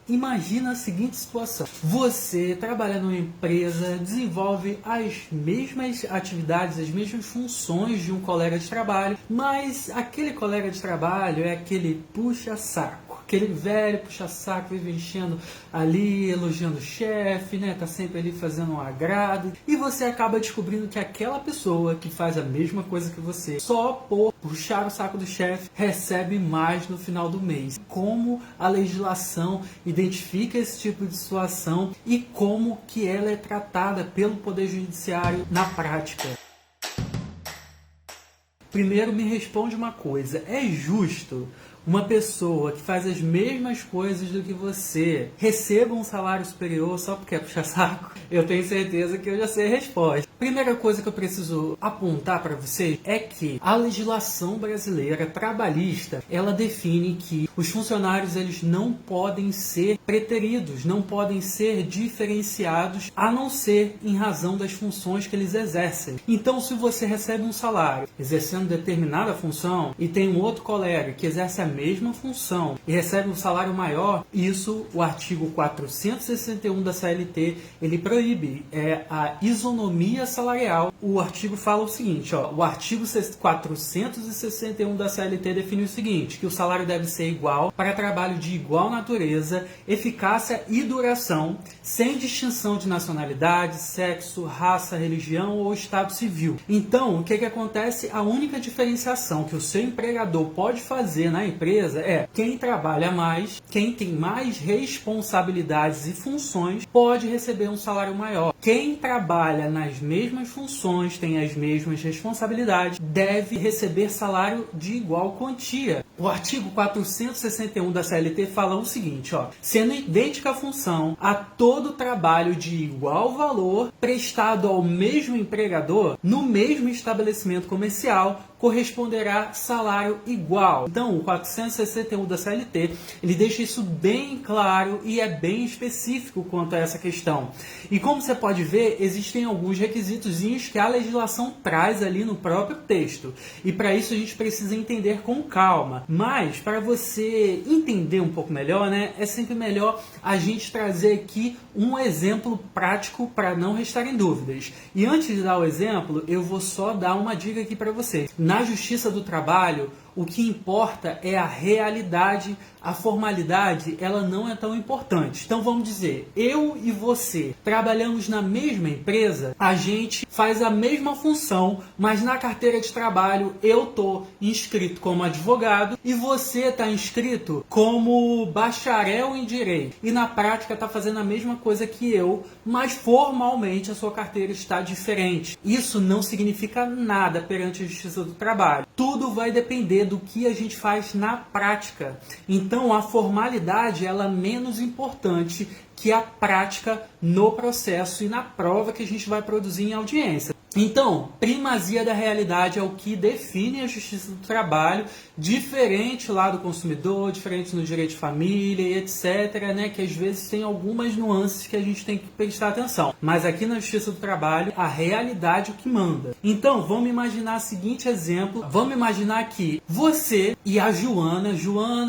Imagina a seguinte situação: você trabalha numa empresa, desenvolve as mesmas atividades, as mesmas funções de um colega de trabalho, mas aquele colega de trabalho é aquele puxa-saco. Aquele velho puxa-saco, vive enchendo ali, elogiando o chefe, né? Tá sempre ali fazendo um agrado. E você acaba descobrindo que aquela pessoa que faz a mesma coisa que você, só por puxar o saco do chefe, recebe mais no final do mês. Como a legislação identifica esse tipo de situação e como que ela é tratada pelo Poder Judiciário na prática? Primeiro, me responde uma coisa: é justo uma pessoa que faz as mesmas coisas do que você receba um salário superior só porque é puxa-saco? Eu tenho certeza que eu já sei a resposta. Primeira coisa que eu preciso apontar para vocês é que a legislação brasileira trabalhista, ela define que os funcionários eles não podem ser preteridos, não podem ser diferenciados, a não ser em razão das funções que eles exercem. Então, se você recebe um salário exercendo determinada função e tem um outro colega que exerce a mesma função e recebe um salário maior, isso o artigo 461 da CLT ele proíbe, é a isonomia salarial. O artigo fala o seguinte, o artigo 461 da CLT define o seguinte, que o salário deve ser igual para trabalho de igual natureza, eficácia e duração, sem distinção de nacionalidade, sexo, raça, religião ou estado civil. Então, o que acontece? A única diferenciação que o seu empregador pode fazer na empresa é quem trabalha mais, quem tem mais responsabilidades e funções, pode receber um salário maior. Quem trabalha nas mesmas funções, tem as mesmas responsabilidades, deve receber salário de igual quantia. O artigo 461 da CLT fala o seguinte, sendo idêntica a função a todo trabalho de igual valor prestado ao mesmo empregador no mesmo estabelecimento comercial, corresponderá salário igual. Então, o 461 da CLT, ele deixa isso bem claro e é bem específico quanto a essa questão. E como você pode ver, existem alguns requisitozinhos que a legislação traz ali no próprio texto. E para isso a gente precisa entender com calma. Mas, para você entender um pouco melhor, né, é sempre melhor a gente trazer aqui um exemplo prático para não restarem dúvidas. E antes de dar o exemplo, eu vou só dar uma dica aqui para vocês. Na Justiça do Trabalho, o que importa é a realidade, a formalidade ela não é tão importante. Então vamos dizer, eu e você trabalhamos na mesma empresa, a gente faz a mesma função, mas na carteira de trabalho eu estou inscrito como advogado e você está inscrito como bacharel em direito. E na prática está fazendo a mesma coisa que eu, mas formalmente a sua carteira está diferente. Isso não significa nada perante a Justiça do Trabalho. Tudo vai depender do que a gente faz na prática. Então, a formalidade ela é menos importante que a prática no processo e na prova que a gente vai produzir em audiência. Então, primazia da realidade é o que define a Justiça do Trabalho, diferente lá do consumidor, diferente no direito de família e etc, né, que às vezes tem algumas nuances que a gente tem que prestar atenção. Mas aqui na Justiça do Trabalho, a realidade é o que manda. Então, vamos imaginar o seguinte exemplo. Vamos imaginar que você e a Joana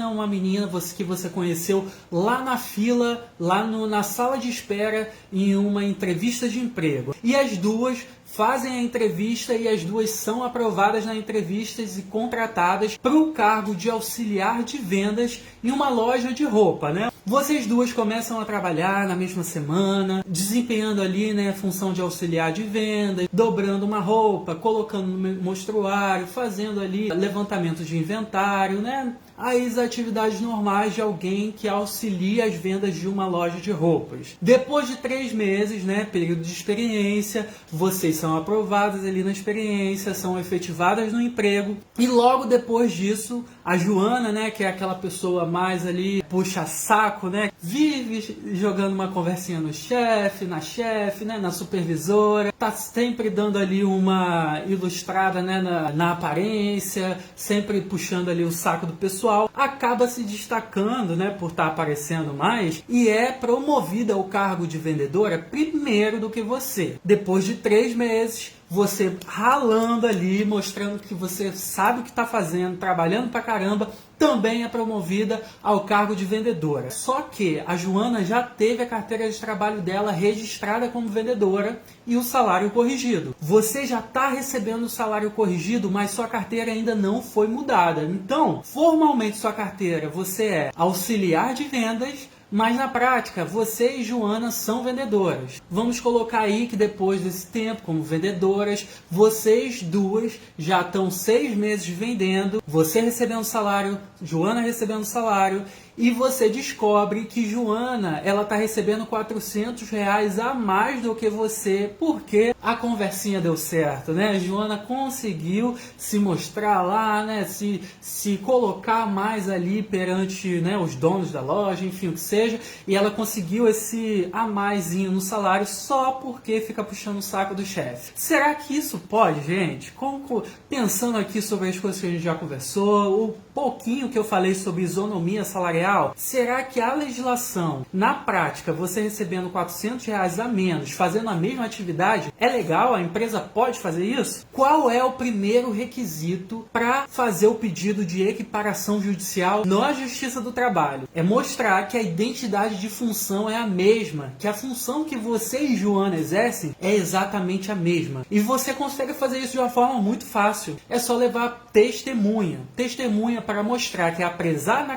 é uma menina que você conheceu lá na fila, na sala de espera em uma entrevista de emprego. E as duas fazem a entrevista e as duas são aprovadas na entrevista e contratadas para o cargo de auxiliar de vendas em uma loja de roupa, né? Vocês duas começam a trabalhar na mesma semana, desempenhando ali, né, a função de auxiliar de vendas, dobrando uma roupa, colocando no mostruário, fazendo ali levantamento de inventário, né? As atividades normais de alguém que auxilia as vendas de uma loja de roupas. Depois de 3 meses, né, período de experiência, vocês são aprovadas ali na experiência, são efetivadas no emprego e logo depois disso, a Joana, né, que é aquela pessoa mais ali puxa-saco, né, vive jogando uma conversinha no chefe, né, na supervisora, tá sempre dando ali uma ilustrada, né, na aparência, sempre puxando ali o saco do pessoal, acaba se destacando, né, por estar aparecendo mais e é promovida ao cargo de vendedora primeiro do que você. Depois de 3 meses, você ralando ali, mostrando que você sabe o que está fazendo, trabalhando pra caramba, também é promovida ao cargo de vendedora. Só que a Joana já teve a carteira de trabalho dela registrada como vendedora e o salário corrigido. Você já está recebendo o salário corrigido, mas sua carteira ainda não foi mudada. Então, formalmente sua carteira, você é auxiliar de vendas, mas na prática, você e Joana são vendedoras. Vamos colocar aí que depois desse tempo, como vendedoras, vocês duas já estão 6 meses vendendo, você recebendo salário, Joana recebendo salário, e você descobre que Joana ela está recebendo R$ 400 a mais do que você, porque a conversinha deu certo, né? Joana conseguiu se mostrar lá, né? Se colocar mais ali perante, né, os donos da loja, enfim, o que seja, e ela conseguiu esse a maisinho no salário só porque fica puxando o saco do chefe. Será que isso pode, gente? Pensando aqui sobre as coisas que a gente já conversou, o pouquinho que eu falei sobre isonomia salarial, será que a legislação, na prática, você recebendo R$ 400 a menos, fazendo a mesma atividade, é legal? A empresa pode fazer isso? Qual é o primeiro requisito para fazer o pedido de equiparação judicial na Justiça do Trabalho? É mostrar que a identidade de função é a mesma, que a função que você e Joana exercem é exatamente a mesma. E você consegue fazer isso de uma forma muito fácil. É só levar testemunha para mostrar que apesar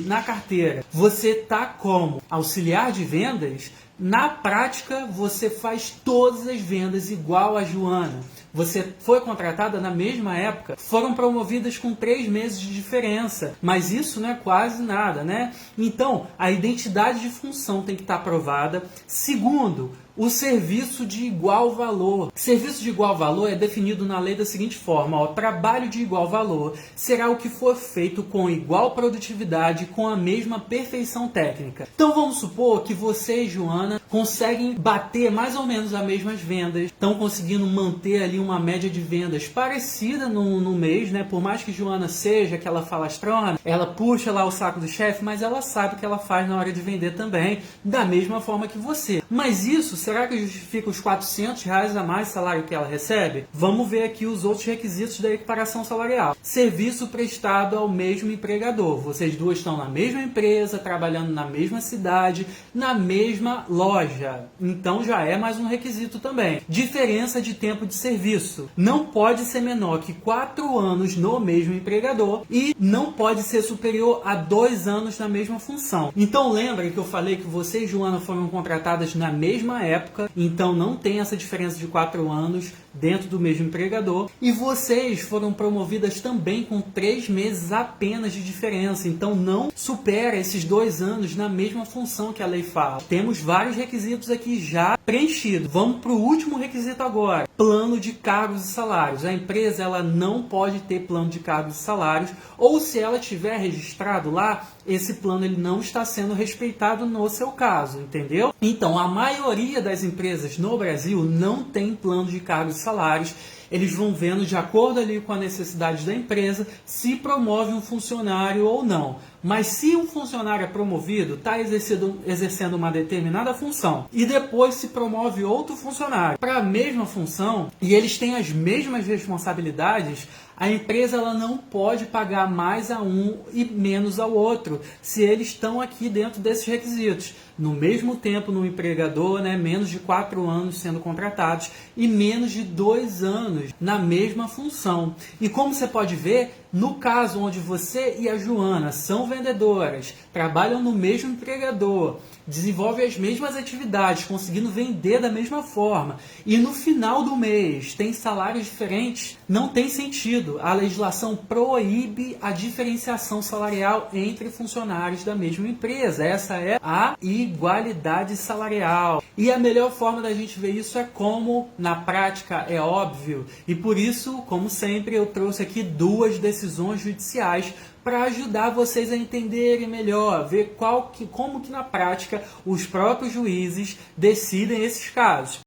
na carteira você está como auxiliar de vendas, na prática você faz todas as vendas igual a Joana. Você foi contratada na mesma época, foram promovidas com 3 meses de diferença, mas isso não é quase nada, né? Então, a identidade de função tem que estar aprovada. Segundo, o serviço de igual valor. Serviço de igual valor é definido na lei da seguinte forma: o trabalho de igual valor será o que for feito com igual produtividade, com a mesma perfeição técnica. Então vamos supor que você e Joana conseguem bater mais ou menos as mesmas vendas, estão conseguindo manter ali uma média de vendas parecida no mês, né? Por mais que Joana seja aquela falastrona, ela puxa lá o saco do chefe, mas ela sabe o que ela faz na hora de vender também, da mesma forma que você. Mas isso, será que justifica os R$ 400 a mais salário que ela recebe? Vamos ver aqui os outros requisitos da equiparação salarial. Serviço prestado ao mesmo empregador. Vocês duas estão na mesma empresa, trabalhando na mesma cidade, na mesma loja. Então já é mais um requisito também. Diferença de tempo de serviço. Não pode ser menor que 4 anos no mesmo empregador e não pode ser superior a 2 anos na mesma função. Então lembra que eu falei que você e Joana foram contratadas na mesma época, então não tem essa diferença de 4 anos dentro do mesmo empregador, e vocês foram promovidas também com 3 meses apenas de diferença, então não supera esses 2 anos na mesma função que a lei fala. Temos vários requisitos aqui já preenchidos. Vamos para o último requisito agora: plano de cargos e salários. A empresa ela não pode ter plano de cargos e salários, ou se ela tiver registrado lá, esse plano ele não está sendo respeitado no seu caso, entendeu? Então, a maioria das empresas no Brasil não tem plano de cargos e salários. Eles vão vendo de acordo ali com a necessidade da empresa se promove um funcionário ou não. Mas se um funcionário é promovido, está exercendo uma determinada função e depois se promove outro funcionário para a mesma função e eles têm as mesmas responsabilidades, a empresa ela não pode pagar mais a um e menos ao outro, se eles estão aqui dentro desses requisitos. No mesmo tempo no empregador, né, menos de 4 anos sendo contratados e menos de 2 anos na mesma função. E como você pode ver, no caso onde você e a Joana são vendedoras, trabalham no mesmo empregador, desenvolvem as mesmas atividades, conseguindo vender da mesma forma, e no final do mês tem salários diferentes, não tem sentido. A legislação proíbe a diferenciação salarial entre funcionários da mesma empresa. Essa é a igualdade salarial. E a melhor forma da gente ver isso é como, na prática, é óbvio. E por isso, como sempre, eu trouxe aqui 2 decisões judiciais para ajudar vocês a entenderem melhor, ver como que na prática os próprios juízes decidem esses casos.